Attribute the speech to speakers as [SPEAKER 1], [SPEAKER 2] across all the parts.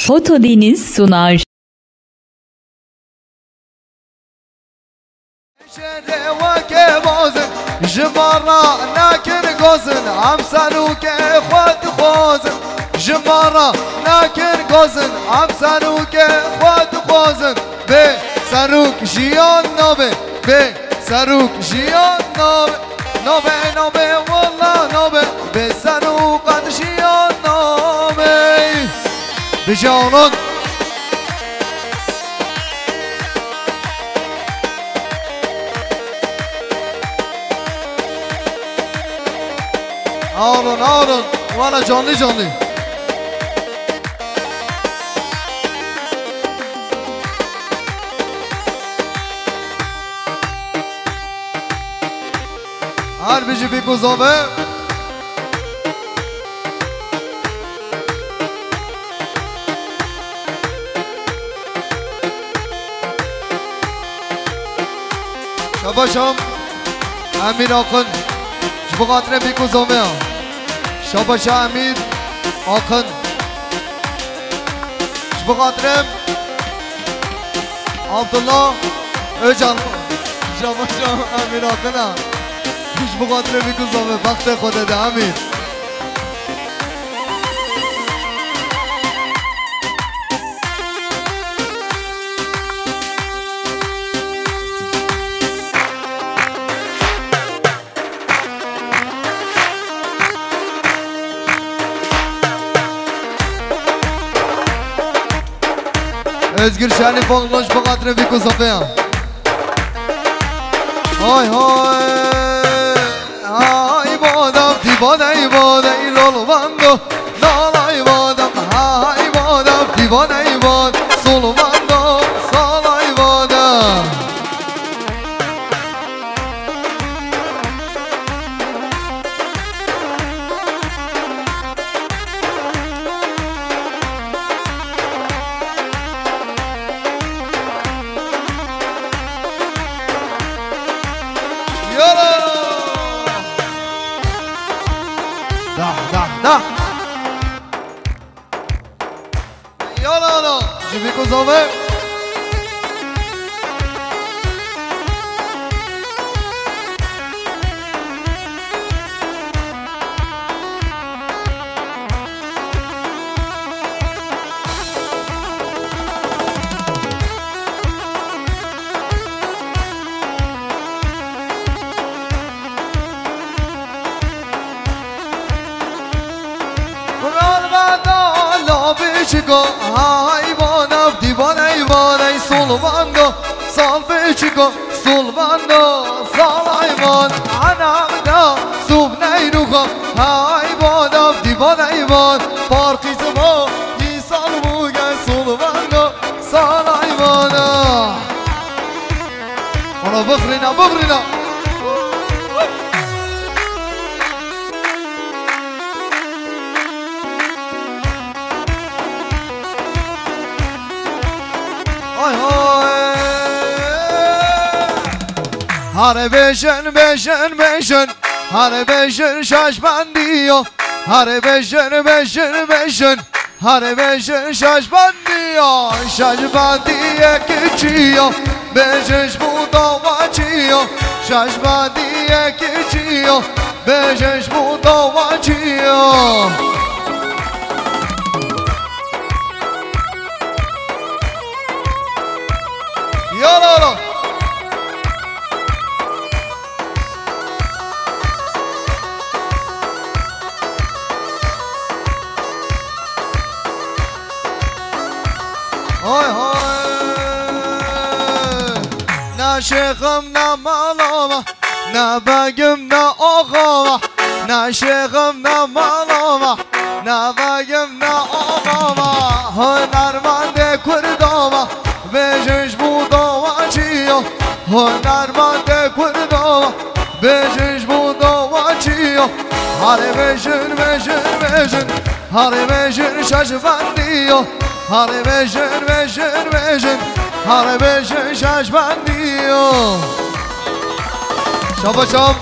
[SPEAKER 1] Fotodeniz sunar.
[SPEAKER 2] جمارا ناكر قوزن عم سالوك خود خوزن جمارا ناكر قوزن عم سالوك خود خوزن به سروك جيان نوبه به سروك جيان نوبه نوبه نوبه والله نوبه به سروك قد جيان نوبه بجانون آرون آرون والا جانلی جانلی هر بیجی بیکو زوبه شباشم امین آقن بخاطر بیکو زوبه شاباش امیر آقن بخاطر عبدالله اوجان شاباش امیر آقن بخاطر بیکو زوبه وقت خودت امیر özgür şerif olmuş bu kadar bir kuzafaya. Hay hay hay bodam divane ibade lolvando dalay bodam hay bodam divane ibad solvando salay bodam. Da. Yolano. Jibiku zove. Chico, hayvana divane ivane solvando salve chico solvando sal hayvan anamda subnay ruha hayvana divane ivan parqizmo insan buga solvando sal hayvana ona bıgrina Hare beşen Hare beşen şaşbandiyo Hare beşen Hare beşen şaşbandiyo Şaşbandiye geçiyor Beşeş bu davaçıyor Şaşbandiye geçiyor Beşeş bu davaçıyor Yalala Hay hay Ne şeyhim ne malama Ne begim ne ağama Ne şeyhim ne malama Ne begim ne ağama Hünermende kurdama Beşiş bu davaçıyor Hünermende kurdama Beşiş bu davaçıyor Hare beşin Hare beşin şaşbandiyor Hare beşin Hare beşin şaşbandiyor شاباشم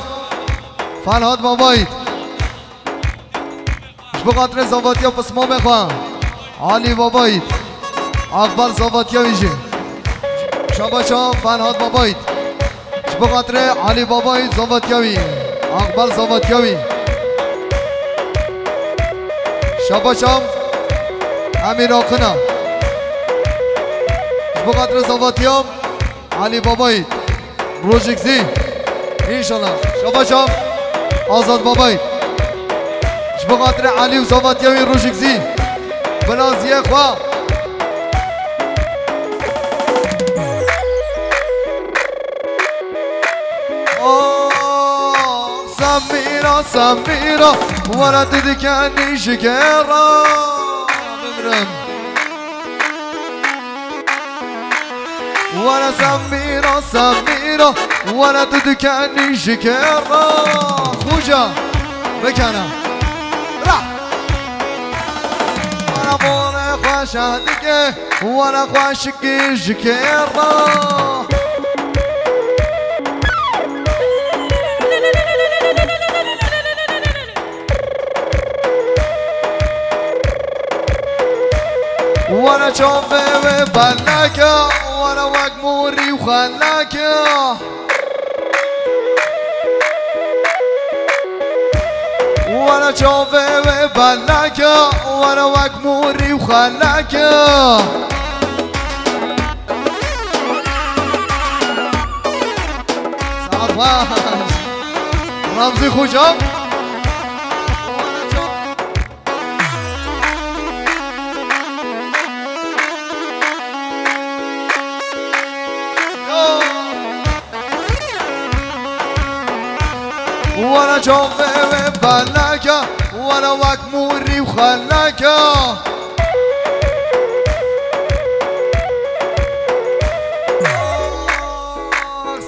[SPEAKER 2] فرهاد بابایی بخاطر زواتی ها پس ما بخوام علی بابایید اکبر زاواتیاویجی شاباشام فرهاد بابایید بخاطر علی بابایید زاواتیاوی اکبر زاواتیاوی شاباشام امیر آقنا بخاطر زاواتیام علی بابایید روژکزی انشالله شاباشام آزاد بابایید بخاطر علی و زاواتیاوی روژکزی بنازیه خواه سمیرا سمیرا ورد دکنی شکرا ببرم ورد سمیرا سمیرا ورد دکنی شکرا خوجا بکنم ورد خوشادگه ورد خوشگی شکرا وانا شوفي وبلاكا وانا وقموري وخلاكا وانا شوفي وبلاكا وانا وقموري وخلاكا صعباش رمزي خوجا وانا شوفي وبلاكا وانا وقموري وخلاكا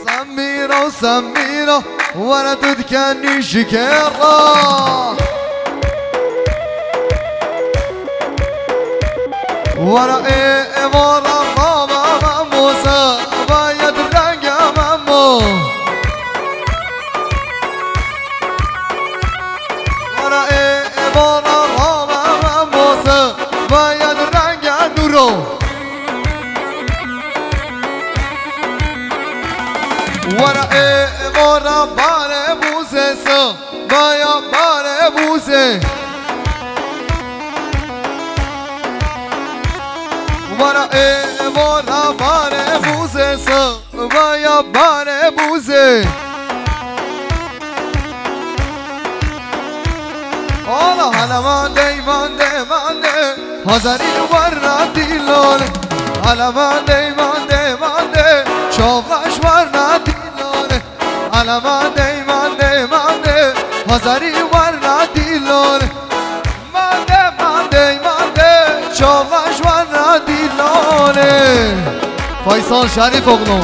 [SPEAKER 2] سميرة وسميرة وانا تذكرني شكرا وانا ايه ورا ماما موسى بايد رنجا مامو ورا ورا باره بوسه سا بایا باره بوسه ورا ورا باره بوسه سا بایا باره بوسه حالا مانده هزاری ورا دیلونه حالا مانده شوقش ورا دیلونه حالا مانده هزاری ورا دیلونه مانده شوقش ورا دیلونه فیصل شریف اغنو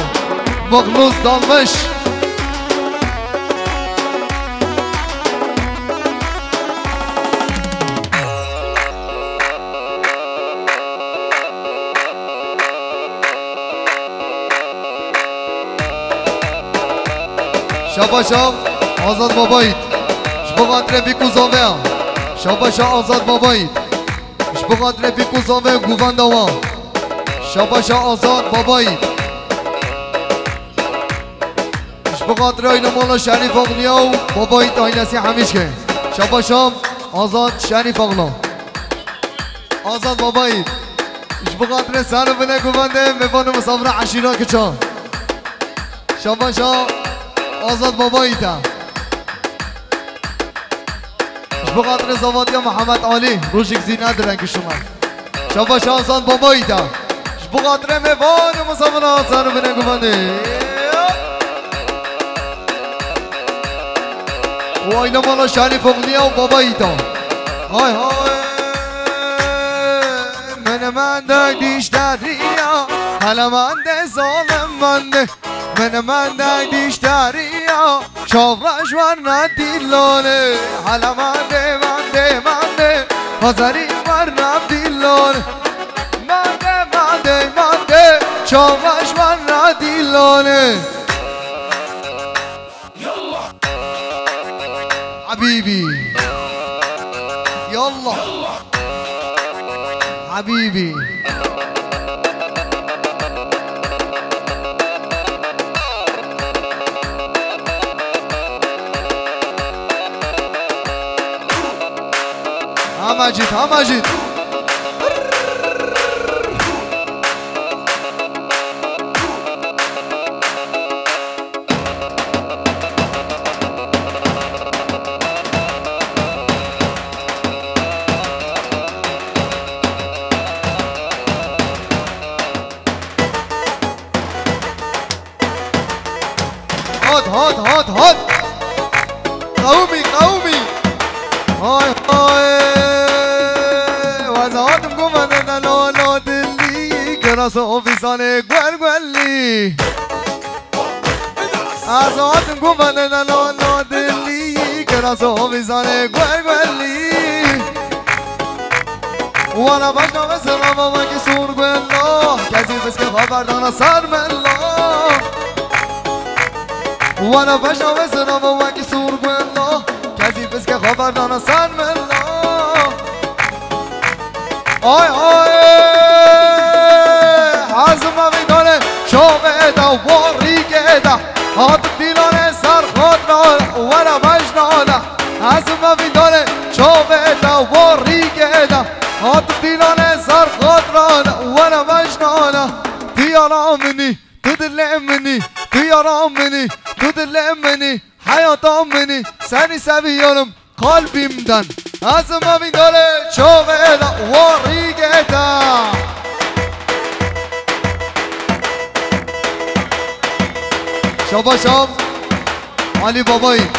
[SPEAKER 2] مخلوص دالمش شاباشام آزاد بابایید شبقدر بیکوزاوه شاباشا آزاد بابایید شبقدر بیکوزاوه گوونداوا شاباشا آزاد بابایید شبقدر این مولا شریف اغنیا و بابایید آینسی همیش که شاباشام آزاد شریف اغنا آزاد بابایید شبقدر سر بنه گوونده میوان مسافر عشیرا کچان شاباشا آزاد باباییتا بخاطر زوادیا محمد علی روشک زی ندارن که شما شباش آزاد باباییتا بخاطر میوان مسافر آسان بنه گوانده و اینا مالا شریف اغنیا و باباییتا های من ده دیشتریا حالا من ده ظالم من ده دیشتریا شاورش ورنه دیلونه حالا من ده هزاری ورنه دیلونه من ده شاورش ورنه دیلونه حبيبي يلا حبيبي ها ماجد ها ماجد هات قومي قومي هاي وزهاتم قومن انا لو دلي كراسو في ساني قولي وزهاتم قومن انا لو دلي كراسو في ساني قولي وانا باشنا بسر بابا کی سور قولو کسی بس که خبر دانا سر ملو وانا باشنا بسر بابا کی سور قولو کسی بس که خبر دانا سر ملو آی حزم میدانه شوه دا واری که دا هات دیلانه سر خود را وانا باشنا دا حزم میدانه شوه دا واری که دا هات دیلانه سر خود را وانا باشنا دیارام منی تو دلم منی دیارام منی تو دلم منی حیاتام منی سنی سویانم قلبیم دن از ما میداره چوبه دا واری دا شباشم علی بابایی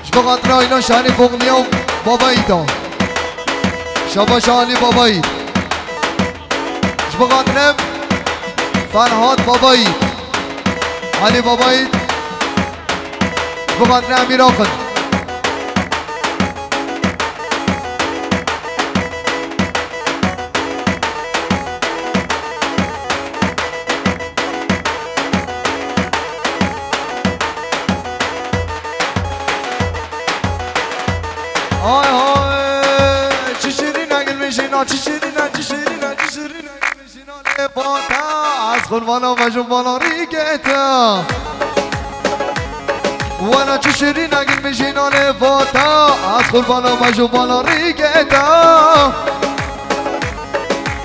[SPEAKER 2] شبقات را اینا شانی فوقنیم بابایی دا شباش علی بابایی شبقات رم فرهاد بابایی علی بابایی شبقات رم امیر آقد از خلوانا و جوانا ریگتا وانا چشری نگل میشینان فاتا از خلوانا و جوانا ریگتا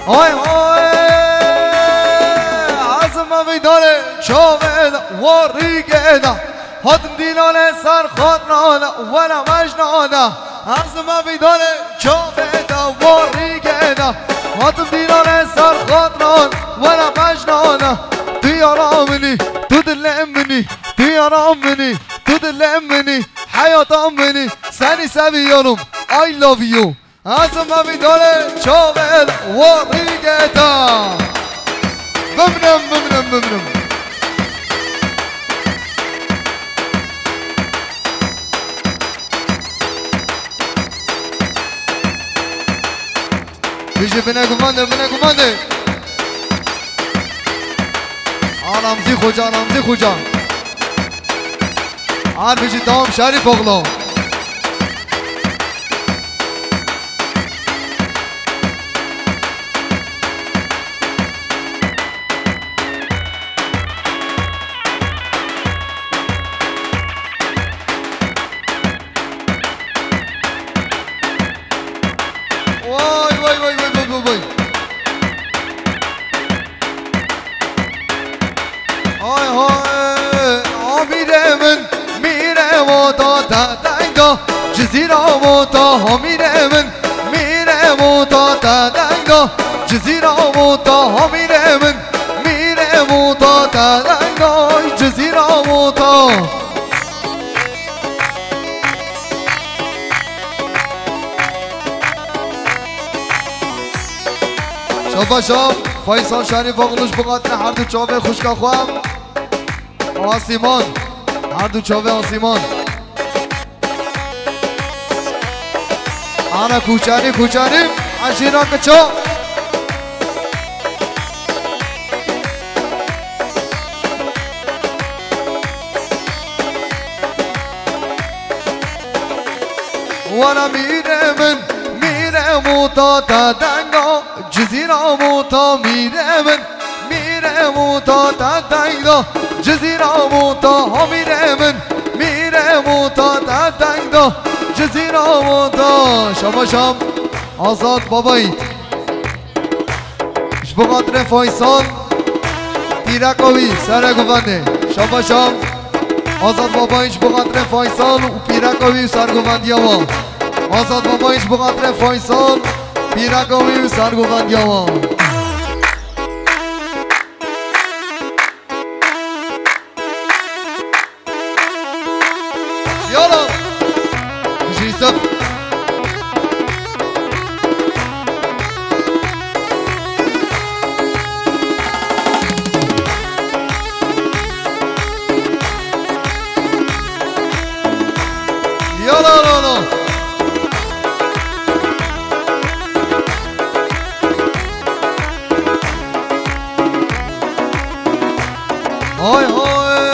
[SPEAKER 2] های از ما ویداره چاوه و ریگتا هاتم دیلانه سر خود نانا وانا مجنانا از ما ویداره چاوه و ریگتا هاتم دیلانه سر خود نانا وانا مجنانا دیارام منی تو دلم منی دیارام منی تو دلم منی حیاتام منی سنی سویانم I love you از ما میداره چاول و ریگتا بمنم بیشی بینه گمانده آرامزی خوجا هر بیشی دام شریف اغلا جزیره موتا ها میره من میره موتا تدنگا جزیره موتا ها میره من میره موتا تدنگا جزیره موتا شب فیصل شریف آقلوش بقاتن هر دو چاوه خوشکا خوام آسیمان هر دو چاوه آسیمان آنا کوچانی عشیرا کچا وانا میره موتا تا دنگا جزیرا موتا میره من میره موتا تا دنگا جزیرا موتا ها میره من میره موتا تا دنگا جزیرا موتا شما شام آزاد بابایید بقدر فایسال پیرکاوی سر گوونده شما شام آزاد بابایش بقدر فایسال و پیرکاوی سر گووندی ها آزاد بابایش بقدر فایسال پیرکاوی و سر گووندی ها یالا جیسف هاي هاي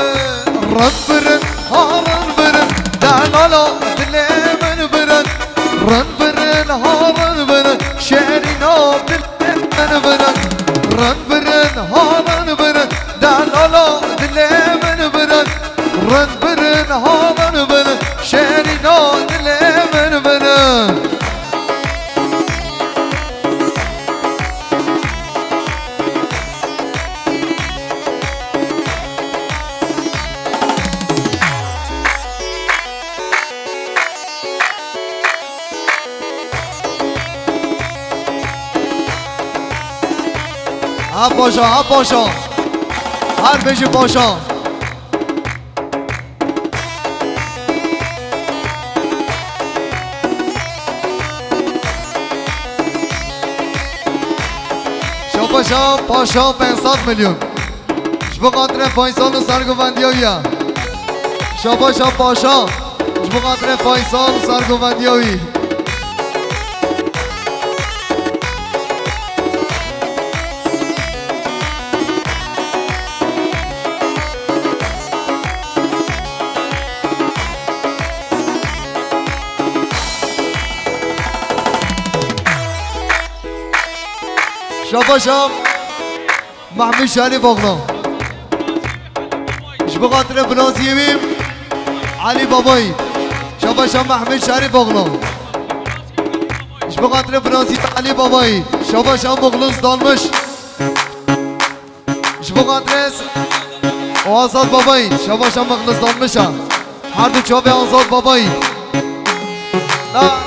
[SPEAKER 2] رن هارن برن دعنا دلي من برن رن هارن برن شعرنا دلي من برن رن هارن برن دعنا دلي من برن رن هارن برن شعرنا دلي من برن ها باشا هر بجی باشا شا پاشا 500 میلیون شبه قدر فایسال و سرگووندی هایی شا پاشا شبه قدر فایسال و سرگووندی هایی شاباشم محمود شریف اغلا اش بخاطر بنازیمیم علی بابایی شاباشم محمود شریف اغلا اش بخاطر بنازیم علی بابایی شاباشم مخلص دانمش اش بخاطر آزاد بابایی شاباشم مخلص دانمشم هر دو چاوه آزاد بابایی نه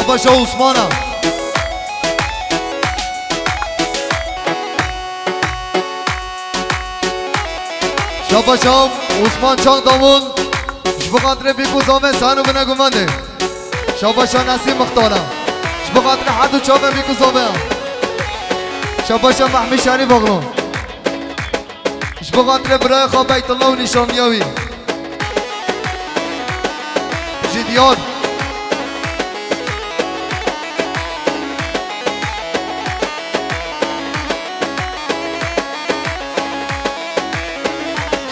[SPEAKER 2] شاباشا عثمانم شاباشا عثمان چاق دامون شبقدر بیکوزامه سانو بنگومنده شاباشا نسیم مختارم شبقدر حدو چاقه بیکوزامه شاباشا محمود شریف اغلون شبقدر برای خواه بیت الله و نشانیاوی جدیان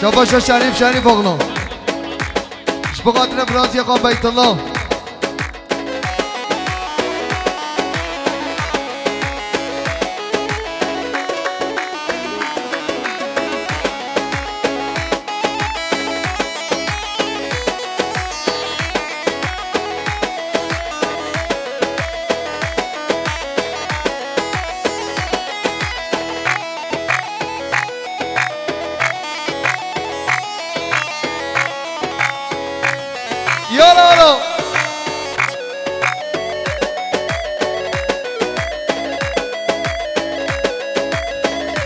[SPEAKER 2] شاباشا شریف اغلان بقدر برازی قام بیت الله يلا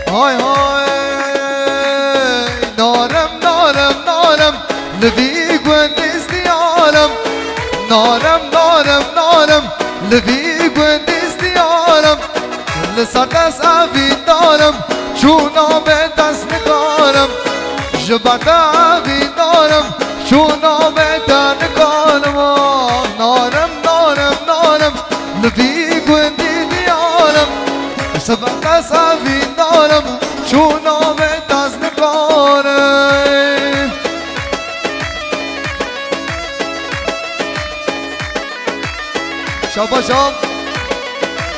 [SPEAKER 2] هاي نارم لفيك ونستي عالم نارم لفيك ونستي عالم لسر دست افید دارم چون آمد دست نکارم جبرد افید دارم چون آمد دست نکارم نارم قلبي قندي ديالم سبق صافي دارم شو نام دست نکاره شاباشام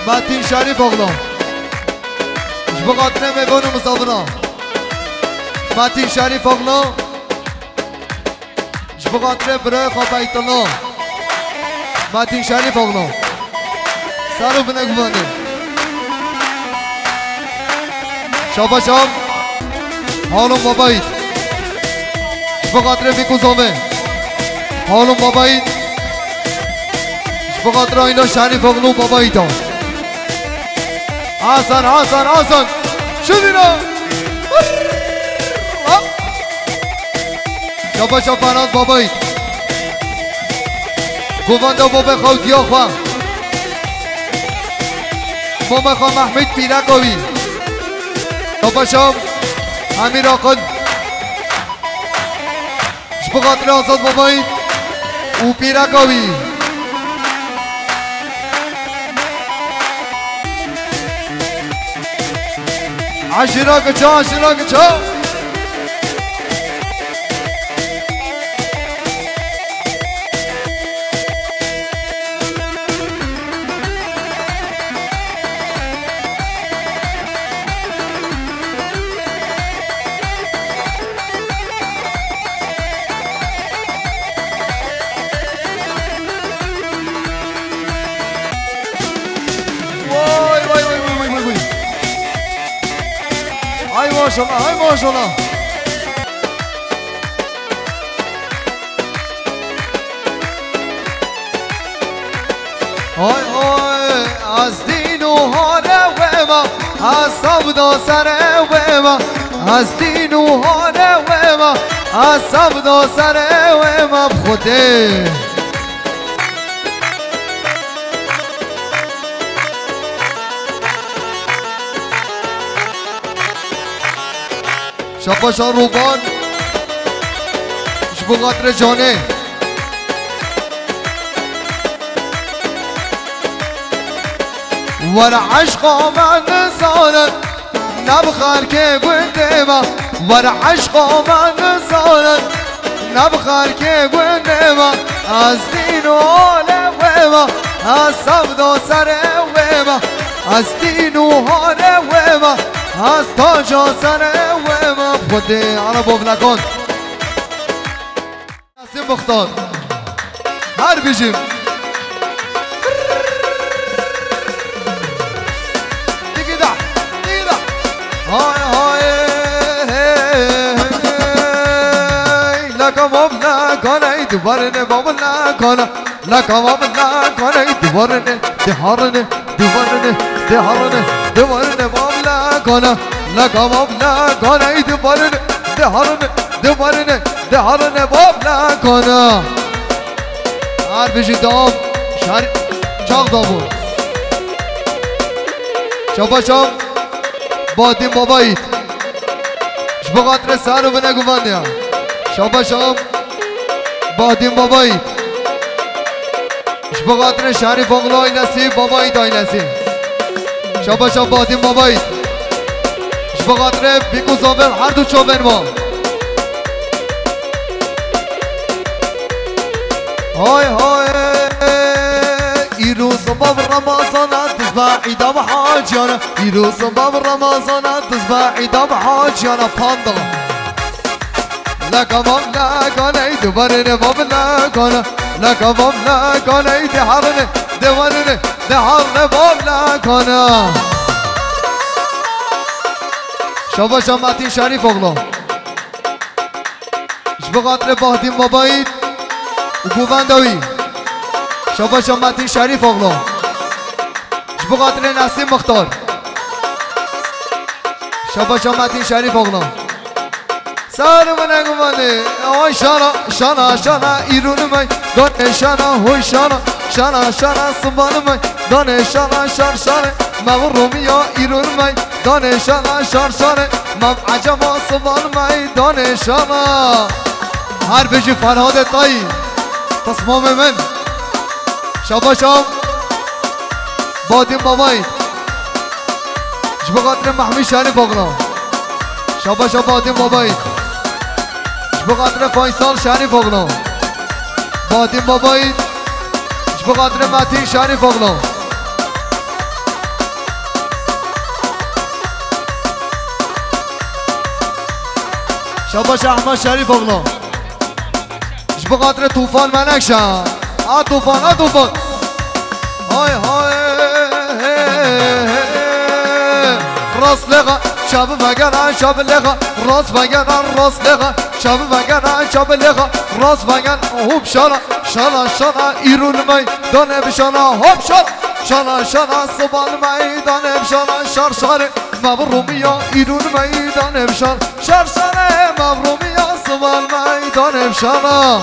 [SPEAKER 2] متین شریف اغلا بخاطر میبون مسافران متین شریف اغلا بخاطر برای خواب بیت الله متین شریف اغلا سرو بنگوانه شاباشام حالم بابایید بخاطر بیکوزامه حالم بابایید بخاطر اینا شریف اغلو بابایید ها حسن حسن حسن شدینا شاباشام فراد بابایید گوانده بابا خودیا خواه بابا خواه محمد پیرکاوی شاباشام امیر آقل بخاطر آزاد بابایید او پیرکاوی عشرا کچا عشرا کچا ماشاءالله های ماشاءالله های های از دین و هاره و ما از سبدا سره و ما از دین و هاره و ما از سبدا سره و ما بخوده شاباشان روبان بخاطر جانه ور عشق من نزارد نبخر که گنده ما ور عشق من نزارد نبخر که گنده ما از دین و حاله و ما از سبدا سره و ما از دین و حاله و ما از تاجا سره و ما خوده علا باف نکن نسیم مختار هر بیشیم دیگه ده دیگه ده های های لکا باب نکنه دوباره باب نکنه لکا باب نکنه دوباره دهارنه دوباره دهارنه دوباره باب نکنه لکا باب نکنه دوباره دهارنه دوباره دهارنه باب نکنه هر بیشی دام شهر چاق دامون شاباشام بادیم بابایید بخاطر سر رو بنگو بندیم شاباشام بادیم بابایید بخاطر شریف اغلای نصیب بابایید آی نصیب شاباشام بادیم بابایید بخاطر بیکو زابر هر دو چوبن ما های های ایروز باب رمضانات تزبع عیدا بحاجیانا ایروز باب رمضانات تزبع عیدا بحاجیانا پاندا لکا باب نکنه دوباره باب نکنه لکا باب نکنه دهارنه دوباره دهارنه باب نکنه شاباشام متین شریف اغلا بخاطر بادیم بابایید و گوونداوی شاباشام متین شریف اغلا بخاطر نسیم مختار شاباشام متین شریف اغلا سر من گوونده آی شانا شانا شانا ایرون من دانه شانا هوی شانا شانا شانا سبان من دانه شانا شار شاره مغرومیا ایرون من دانه شانا شار شاره مم عجبا سبان من دانه شانا هر بجی فرهاد تایی تصمام من شاباشام بادیم بابایی بقدر محمی شریف اغلا شاباش بادیم بابایی بقدر فایسال شریف اغلا بادیم بابایی بقدر متین شریف اغلا شاباش احمد شریف اغلا بقدر طوفان منکشم طوفان طوفان های های راست لغا شب وگرن شب لغا راست وگرن راست لغا شب وگرن شب لغا راست وگرن هوب شانا شانا شانا ایرون میدان بشانا هوب شانا شانا شانا سبال میدان بشانا شار شاره مبرومیا ایرون میدان بشانا شار شاره مبرومیا سبال میدان بشانا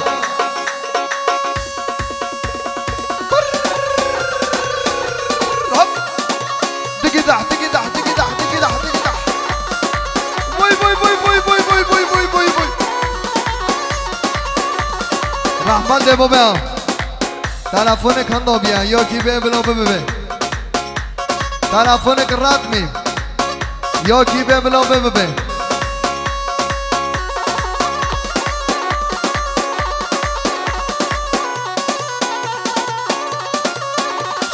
[SPEAKER 2] تيجي تحت تيجي تحت تيجي تحت تيجي تحت تيجي تحت وي وي وي وي وي وي وي وي وي وي رحمان ده بابا تلفن کندو بیا یا کی به بلا به تلفن کرات می یا کی به بلا به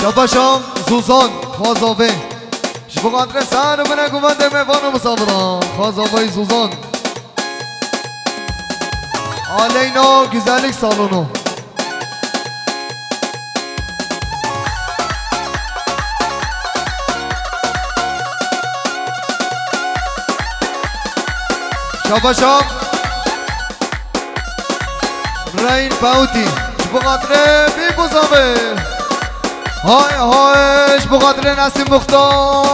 [SPEAKER 2] شباشم زوزان خوازاوه بقدر سر و بنه گوونده میوان مسافران خوازاوه زوزان آلینا گزالیک سالونو شباشم رین باوتی بقدر بی بزاوه های هایش بقدر نسیم مختار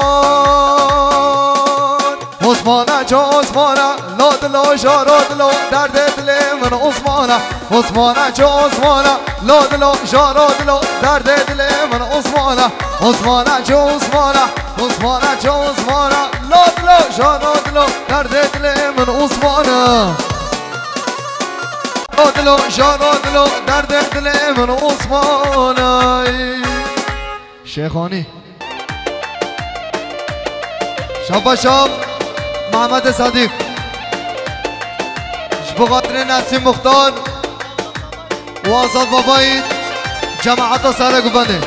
[SPEAKER 2] عثمانه چه عثمانه لاد لا شاراد لا درد دل من عثمانه عثمانه چه عثمانه لاد لا شاراد لا درد دل من عثمانه عثمانه چه عثمانه عثمانه چه عثمانه لاد لا شاراد لا درد دل من عثمانه لاد لا شاراد لا درد دل من عثمانه شیخانی شباشم محمد صدیق بقدر نسیم مختار و آزاد بابایی جماعت سر گفنده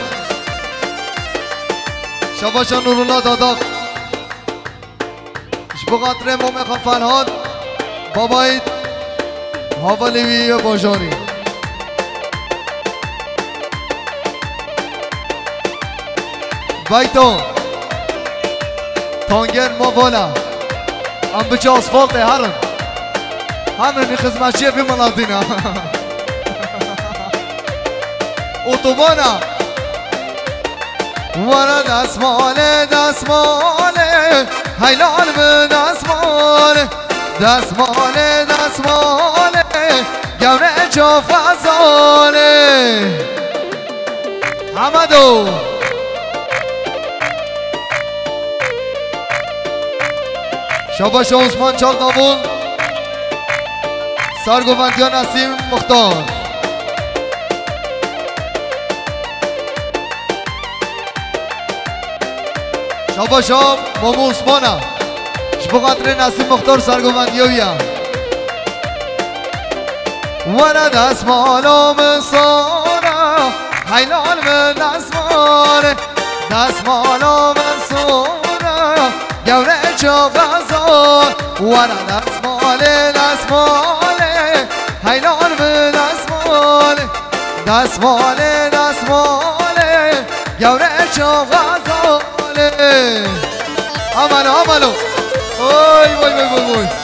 [SPEAKER 2] شباشم نورالله داداق بقدر مومن فرهاد بابایی حوالیوی و باجاری بایتو تانگر ما بالا ام بچه آسفالت هرن هرن خدمتچی فی مناطینا اتوبانا ورا دستماله دستماله هیلال به دستماله دستماله دستماله گوره چا فضاله حمدو شاباش عثمان چال دابون سرگووندیان نسیم مختار شاباشم مامو عثمانه بقدر نسیم مختار سرگووندیویم ورا دستمالم ساره حیلال به دستماله دستمالم ساره گوره چا غزال ورا دستماله دستماله حیلال به دستماله دستماله دستماله گوره چا غزاله عملو عملو وای وای وای وای وای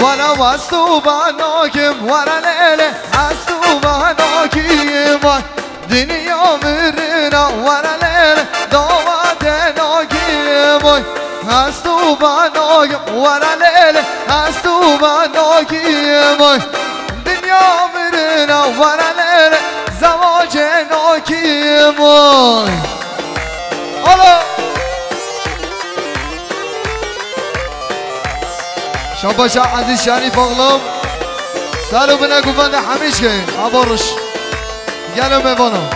[SPEAKER 2] ورا وستو بناکم ورا لیله هستو بناکیم دنیا مرنا ورا لیله داوت ناکیم از تو بنایم ورا لیل از تو بنایم دنیا میرنا ورا لیل زواج ناکیم حالا شاباش عزیز شریف اغلام سالو بنگو بنده همیش که عبارش گلو میبانم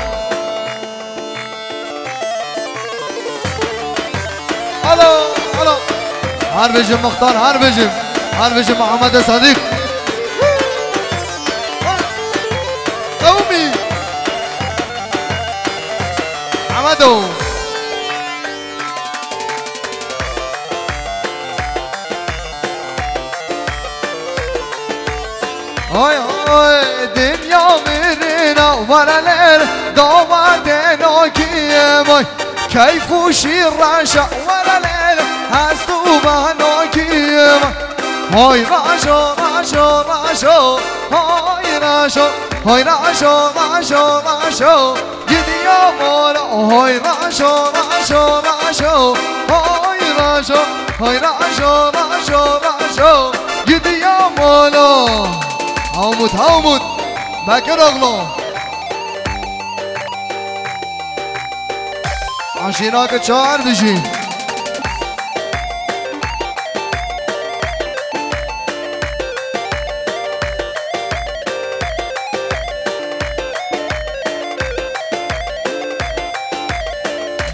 [SPEAKER 2] حالا هر بجم مختار هر بجم محمد صدیق قومی حمدو های دنیا میرینا ورلر داماد ناکیم کی خوشی راشا ورلر از تو بناکیم های راشو گیدیا مالا های راشو گیدیا مالا هامود بکر اغلا عشینا که چهار بشی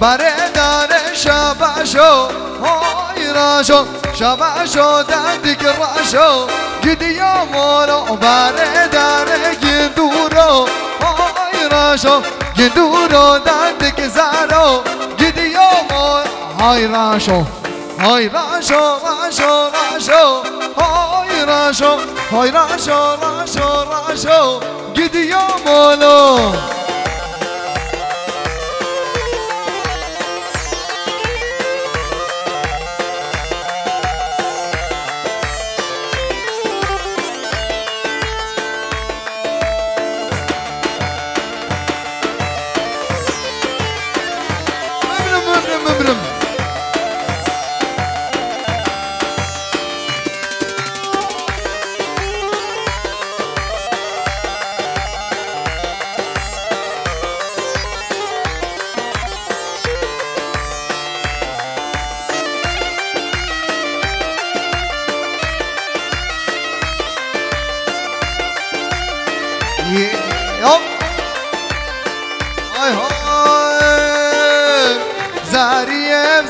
[SPEAKER 2] بردار شبشو های راشو شبشو دندک راشو گیدیا مالا بردار گندورو های راشو گندورو دندک زارو گیدیا مالا های راشو های راشو گیدیا مالا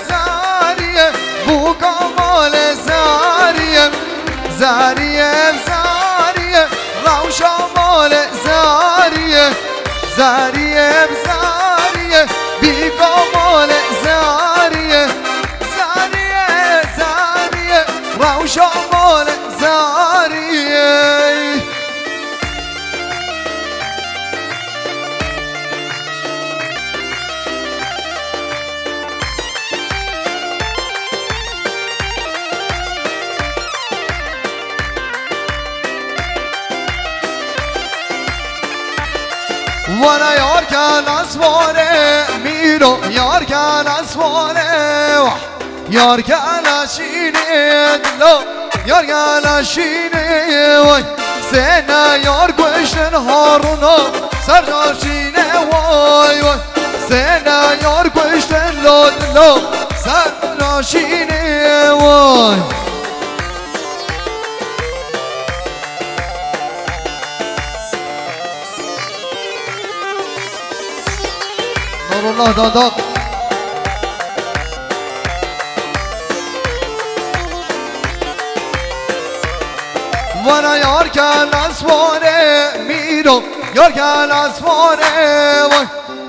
[SPEAKER 2] زاریه بو کامال زاریه روشا مال زاریه بی کامال زاریه روشا مال زاریه وانا یار کن اسواره میرو یار کن اسواره یار کن اشینه دلو یار کن اشینه وای سنا یار گوشن هارونا سرجاشینه وای سنا یار گوشن لودلو سرجاشینه وای الله دادا وانا یار کن اسواره میرو یار کن اسواره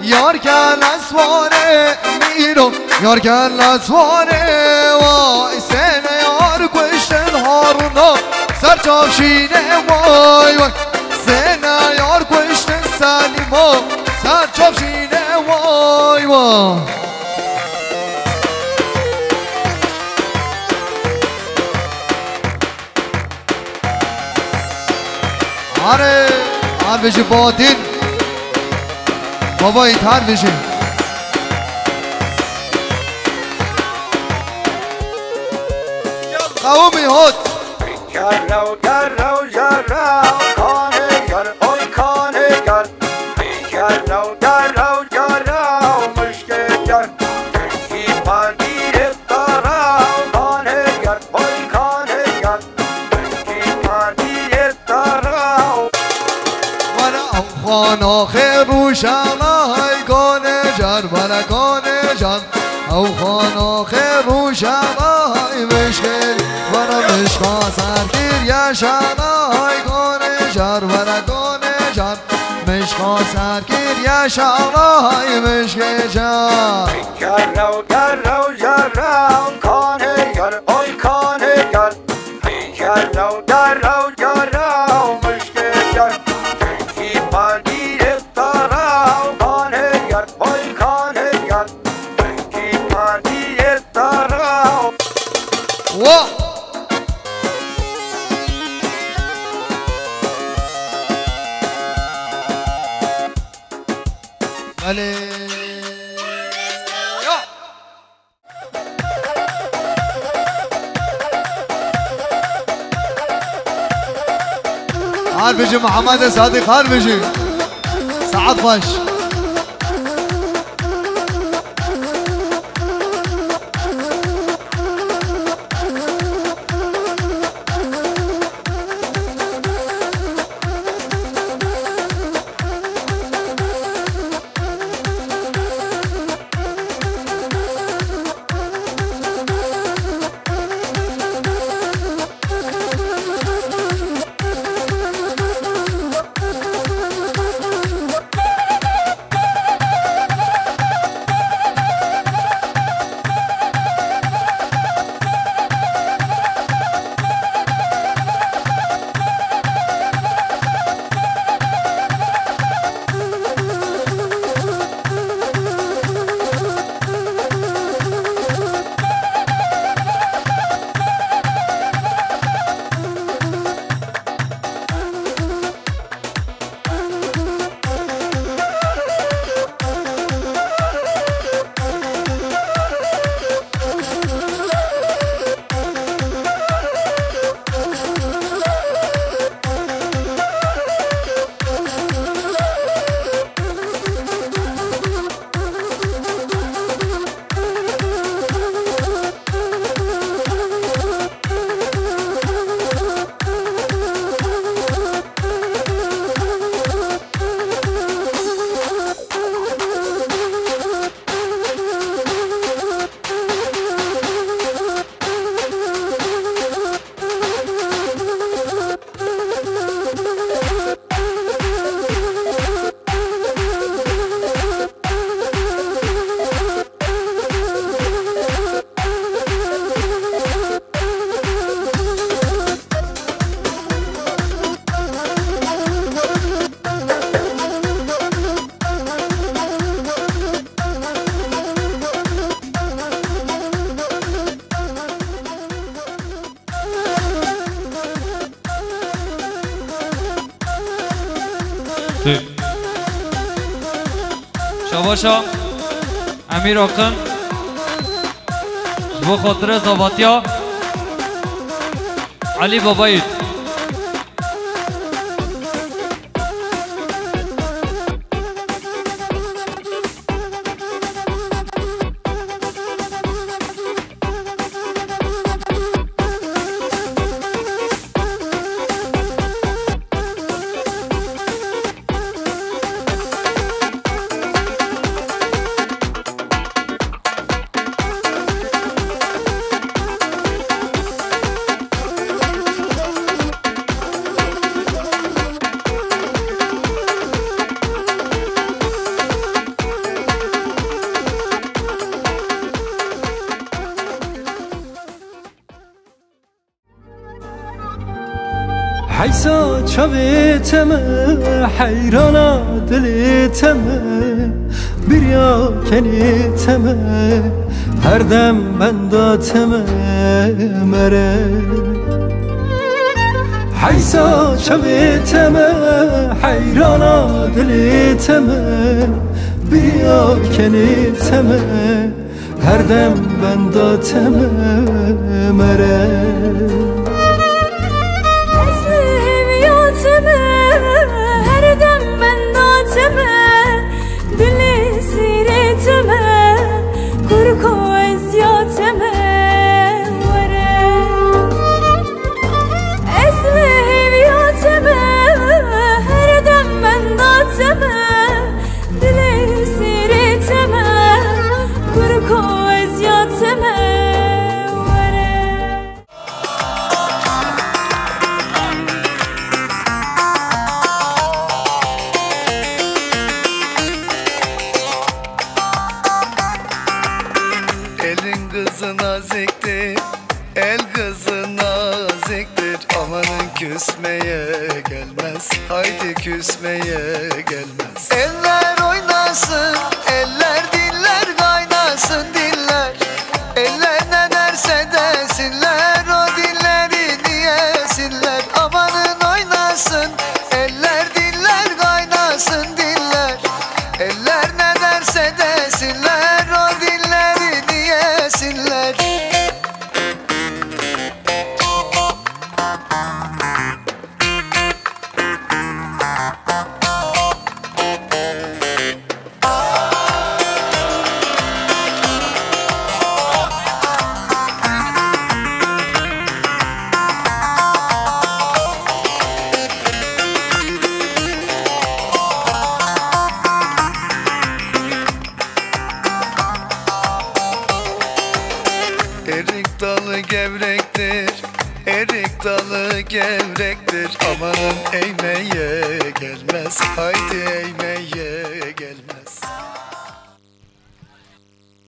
[SPEAKER 2] یار کن اسواره میرو یار کن اسواره وای سن یار گوشتن هارونا سرچافشینه وای سن یار گوشتن سلیما سرچافشینه وای وای آره هر بشه باطن بابا ایت هر بشه قومی هات
[SPEAKER 1] گرو گرو گرو کانگر اوی کانگر گرو گرو گرو مشکگر کی پدیر دارم کانگر اوی کانگر کی پدیر دارم
[SPEAKER 2] ورا خان آخر روشنای کانگر ورا کانگر او خان آخر روشنای مشکل ورا مشکا سرگیر یشنای کانگر ورا کانگر مشکا سرگیر یشنای مشکل
[SPEAKER 1] گرو گرو گرو کانگر اوی کانگر گرو گرو گرو مشکگر کی پدیر دارم کانگر اوی کانگر کی پدیر دارم
[SPEAKER 2] وا بله حال بيجي محمد صادق حال بيجي سعد خوش
[SPEAKER 3] شاباشا امیر آقن و خاطر زاواتیا علی بابایید
[SPEAKER 4] حیسا چاویتم حیرانا دلیتم بریا کنیتم هر دم بنداتم مره حیسا چاویتم حیرانا دلیتم بریا کنیتم هر دم بنداتم مره
[SPEAKER 5] El kızı naziktir, amanın küsmeye gelmez. Haydi küsmeye gelmez. Eller oynasın, eller diller kaynasın diller. Eller ne derse desinler, o dilleri diyesinler. Amanın oynasın, eller diller kaynasın diller. Eller ne derse desinler, o dilleri diyesinler. Erik dalı gevrektir, erik dalı gevrektir. Amanın eğmeye gelmez, haydi eğmeye gelmez.